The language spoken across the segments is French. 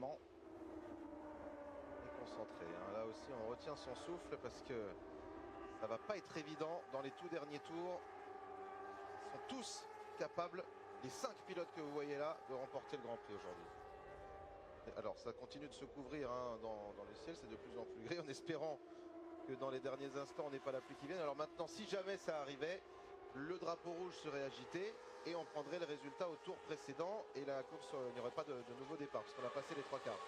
justement. Concentré, hein. Là aussi on retient son souffle parce que ça va pas être évident dans les tout derniers tours. Ils sont tous capables, les 5 pilotes que vous voyez là, de remporter le Grand Prix aujourd'hui. Alors ça continue de se couvrir, hein, dans le ciel, c'est de plus en plus gris, en espérant que dans les derniers instants on n'ait pas la pluie qui vienne. Alors maintenant, si jamais ça arrivait, le drapeau rouge serait agité et on prendrait le résultat au tour précédent et la course, il n'y aurait pas de nouveau départ parce qu'on a passé les 3 quarts.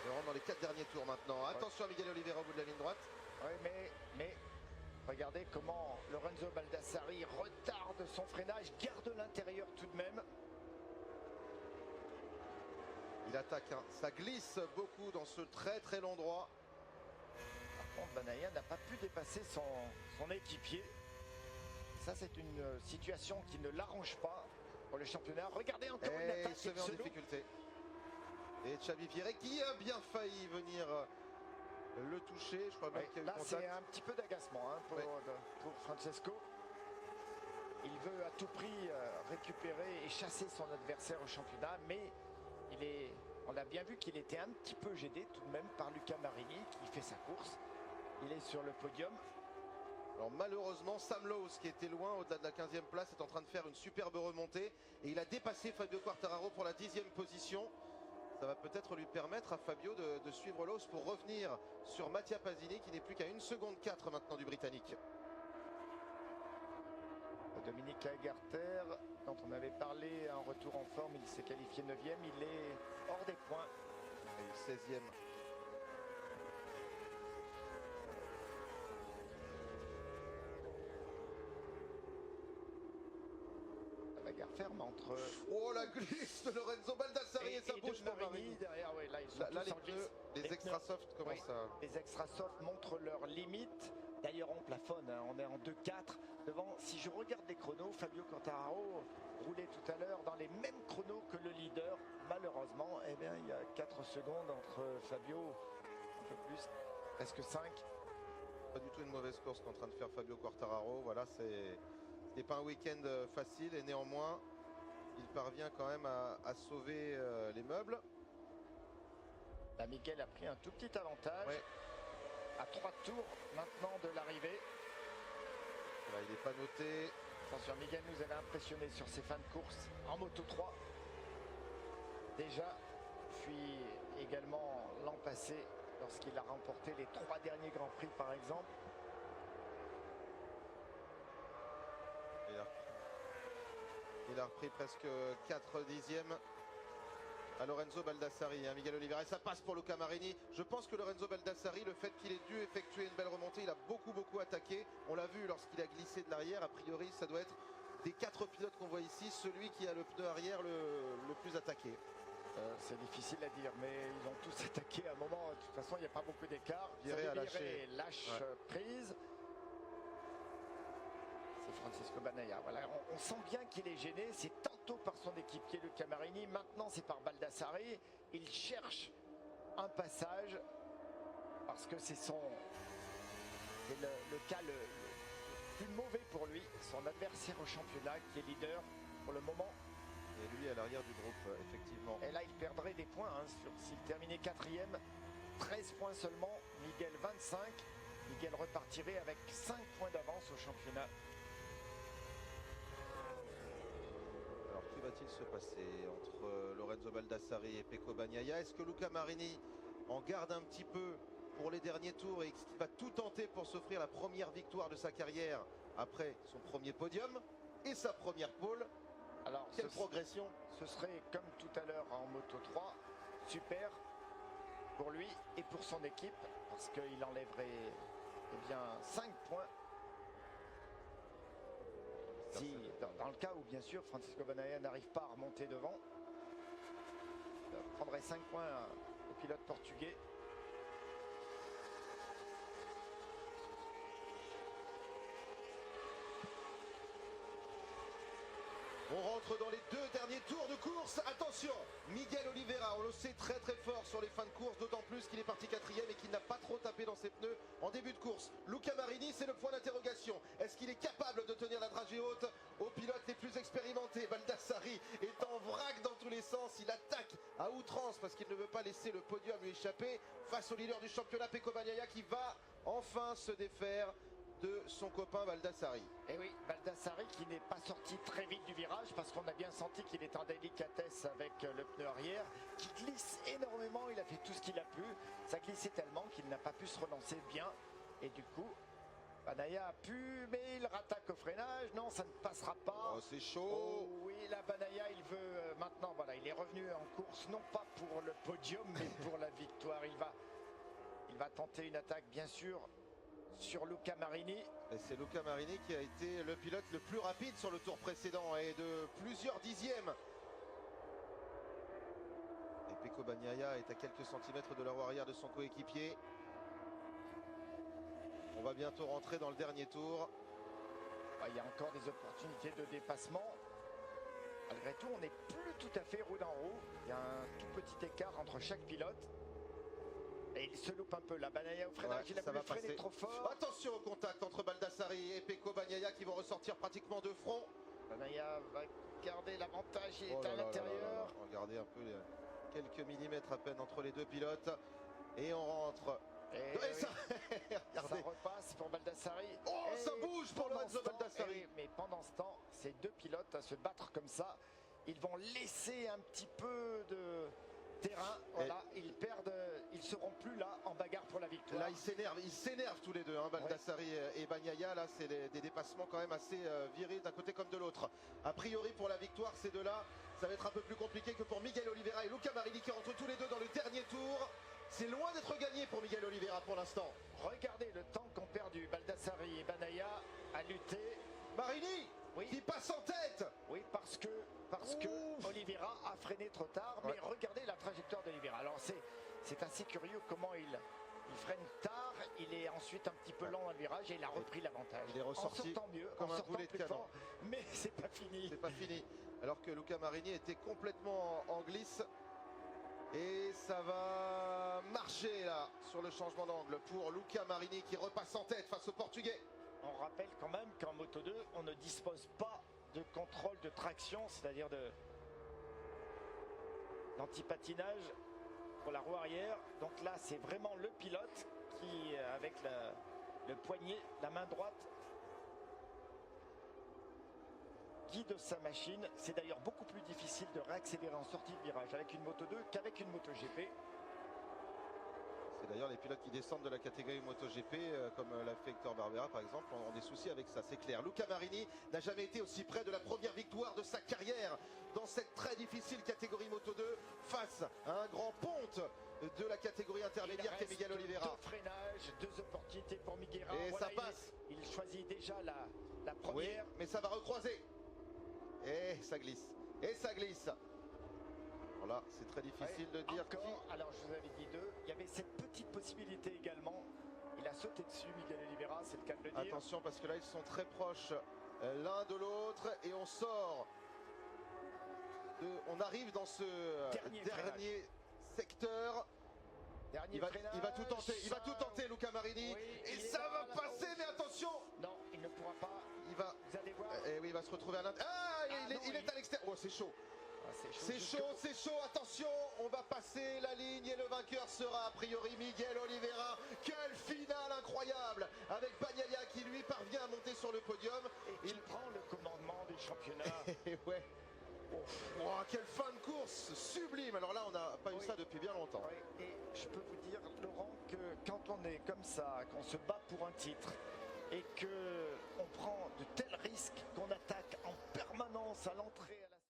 On rentre dans les 4 derniers tours maintenant. Attention à Miguel Oliveira au bout de la ligne droite. Oui, mais regardez comment Lorenzo Baldassari retarde son freinage, garde l'intérieur tout de même. Il attaque, hein. Ça glisse beaucoup dans ce très très long droit. Par contre, Bagnaia n'a pas pu dépasser son équipier. Ça, c'est une situation qui ne l'arrange pas pour le championnat. Regardez encore une attaque. Il se met en difficulté. Et Xavi Pierret qui a bien failli venir le toucher. Je crois bien qu'il y a eu là, contact. c'est un petit peu d'agacement, hein, pour Francesco. Il veut à tout prix récupérer et chasser son adversaire au championnat, mais on a bien vu qu'il était un petit peu gêné tout de même par Luca Marini qui fait sa course. Il est sur le podium. Alors malheureusement, Sam Lowes, qui était loin au-delà de la 15e place, est en train de faire une superbe remontée. Et il a dépassé Fabio Quartararo pour la 10e position. Ça va peut-être lui permettre à Fabio de suivre Lowes pour revenir sur Mattia Pasini, qui n'est plus qu'à 1 seconde 4 maintenant du Britannique. Dominique Lagarter, dont on avait parlé en retour en forme, il s'est qualifié 9e, il est hors des points. Et 16e. La bagarre ferme entre... Oh, la glisse de Lorenzo Baldassari et sa bouche de Marini derrière. Ouais, là, ils sont là tous en glisse. les extra soft commencent à... Les extra soft montrent leurs limites. D'ailleurs, on plafonne, hein, on est en 2-4 devant. Si je regarde les chronos, Fabio Quartararo roulait tout à l'heure dans les mêmes chronos que le leader. Malheureusement, eh bien, il y a 4 secondes entre Fabio, un peu plus, presque 5. Pas du tout une mauvaise course qu'est en train de faire Fabio Quartararo. Voilà, ce n'est pas un week-end facile et néanmoins, il parvient quand même à sauver les meubles. Là, Miguel a pris un tout petit avantage. Ouais. À 3 tours maintenant de l'arrivée. Là, il n'est pas noté. Attention, Miguel nous avait impressionné sur ses fins de course en Moto 3. Déjà, puis également l'an passé, lorsqu'il a remporté les 3 derniers Grands Prix par exemple. Il a repris presque 4 dixièmes à Lorenzo Baldassari, hein, Miguel Oliveira. Et ça passe pour Luca Marini. Je pense que Lorenzo Baldassari, le fait qu'il ait dû effectuer une belle remontée, il a beaucoup attaqué. On l'a vu lorsqu'il a glissé de l'arrière. A priori, ça doit être des 4 pilotes qu'on voit ici, celui qui a le pneu arrière le plus attaqué. C'est difficile à dire, mais ils ont tous attaqué à un moment. De toute façon, il n'y a pas beaucoup d'écart. Viré lâche prise. C'est Francisco Bagnaia. Voilà, on sent bien qu'il est gêné. C'est tantôt par son équipier Luca Marini, maintenant c'est par Baldassari. Il cherche un passage parce que c'est le cas le plus mauvais pour lui. Son adversaire au championnat qui est leader pour le moment. Et lui à l'arrière du groupe, effectivement. Et là, il perdrait des points. Hein, s'il terminait 4e, 13 points seulement. Miguel 25. Miguel repartirait avec 5 points d'avance au championnat. Alors, que va-t-il se passer entre Lorenzo Baldassari et Pecco Bagnaia? Est-ce que Luca Marini en garde un petit peu pour les derniers tours et qu'il va tout tenter pour s'offrir la première victoire de sa carrière après son premier podium et sa première pole? Alors, quelle progression! Ce serait comme tout à l'heure en Moto 3, super pour lui et pour son équipe parce qu'il enlèverait bien 5 points. Si, dans le cas où bien sûr Francisco Bagnaia n'arrive pas à remonter devant, il prendrait 5 points au pilote portugais. On rentre dans les 2 derniers tours de course. Attention, Miguel Oliveira, on le sait très fort sur les fins de course, d'autant plus qu'il est parti 4e et qu'il n'a pas trop tapé dans ses pneus en début de course. Luca Marini, c'est le point d'interrogation. Est-ce qu'il est capable de tenir la dragée haute aux pilotes les plus expérimentés? Baldassari est en vrac dans tous les l'essence, il attaque à outrance parce qu'il ne veut pas laisser le podium lui échapper face au leader du championnat, Pecco Bagnaia, qui va enfin se défaire de son copain Baldassarri. Et oui, Baldassarri qui n'est pas sorti très vite du virage parce qu'on a bien senti qu'il est en délicatesse avec le pneu arrière, qui glisse énormément, il a fait tout ce qu'il a pu, ça glissait tellement qu'il n'a pas pu se relancer bien et du coup Bagnaia a pu, mais il rattaque au freinage, non ça ne passera pas. Oh, c'est chaud. Oh, oui, la Bagnaia il veut maintenant, voilà, il est revenu en course non pas pour le podium mais pour la victoire. Il va tenter une attaque bien sûr sur Luca Marini. Et c'est Luca Marini qui a été le pilote le plus rapide sur le tour précédent et de plusieurs dixièmes. Et Pecco Bagnaia est à quelques centimètres de la roue arrière de son coéquipier. On va bientôt rentrer dans le dernier tour. Il y a encore des opportunités de dépassement. Malgré tout, on n'est plus tout à fait roue dans roue. Il y a un tout petit écart entre chaque pilote. Et il se loupe un peu. La Bagnaia au freinage, il a voulu freiner trop fort. Attention au contact entre Baldassarri et Pecco Bagnaia qui vont ressortir pratiquement de front. Bagnaia va garder l'avantage, il est à l'intérieur. Regardez un peu quelques millimètres à peine entre les deux pilotes. Et on rentre. Et ça, ça repasse pour Baldassarri. Oh, ça bouge pour Lorenzo Baldassarri. Mais pendant ce temps, ces deux pilotes à se battre comme ça, ils vont laisser un petit peu de terrain. Voilà, ils perdent, ils seront plus là en bagarre pour la victoire. Là, ils s'énervent tous les deux, hein, Baldassarri et Bagnaia. Là, c'est des dépassements quand même assez virils d'un côté comme de l'autre. A priori, pour la victoire, ces deux-là, ça va être un peu plus compliqué que pour Miguel Oliveira et Luca Marini qui rentrent tous les deux dans le dernier tour. C'est loin d'être gagné pour Miguel Oliveira pour l'instant. Regardez le temps qu'ont perdu Baldassarri et Bagnaia à lutter. Marini qui passe en tête. Oui, parce que Oliveira a freiné trop tard. Mais regardez la trajectoire d'Oliveira. Alors c'est assez curieux comment il freine tard. Il est ensuite un petit peu lent dans le virage et il a repris l'avantage. Il est ressorti en sortant mieux, comme en un sortant boulet de plus canon. fort. Mais c'est pas fini. C'est pas fini. Alors que Luca Marini était complètement en glisse. Et ça va marcher là sur le changement d'angle pour Luca Marini qui repasse en tête face au Portugais. On rappelle quand même qu'en Moto 2, on ne dispose pas de contrôle de traction, c'est-à-dire d'antipatinage pour la roue arrière. Donc là, c'est vraiment le pilote qui, avec le poignet, la main droite, guide sa machine. C'est d'ailleurs beaucoup plus difficile de réaccélérer en sortie de virage avec une Moto 2 qu'avec une Moto GP. C'est d'ailleurs les pilotes qui descendent de la catégorie MotoGP, comme l'a fait Hector Barbera par exemple, ont des soucis avec ça, c'est clair. Luca Marini n'a jamais été aussi près de la première victoire de sa carrière dans cette très difficile catégorie Moto 2 face à un grand ponte de la catégorie intermédiaire qu'est Miguel Oliveira. Deux freinages, deux opportunités pour Miguel. Et voilà, ça passe. Il choisit déjà la première. Oui, mais ça va recroiser. Et ça glisse. Et ça glisse. Voilà, c'est très difficile de dire qui... Alors je vous avais dit deux. Il y avait cette petite possibilité également. Il a sauté dessus, Miguel Oliveira, c'est le cas de le dire. Attention parce que là ils sont très proches l'un de l'autre et on sort. On arrive dans ce dernier secteur. Il va tout tenter, il va tout tenter Luca Marini. Oui, et ça va passer, mais attention. Non, il ne pourra pas. Vous allez voir. Et oui, il va se retrouver à l'intérieur. Il est à l'extérieur. Oh, c'est chaud. C'est chaud, attention, on va passer la ligne et le vainqueur sera a priori Miguel Oliveira. Quelle finale incroyable avec Bagnaia qui lui parvient à monter sur le podium. Et il prend le commandement du championnat. Et ouais. Oh, quelle fin de course sublime. Alors là, on n'a pas eu ça depuis bien longtemps. Oui. Et je peux vous dire, Laurent, que quand on est comme ça, qu'on se bat pour un titre et qu'on prend de tels risques, qu'on attaque en permanence à l'entrée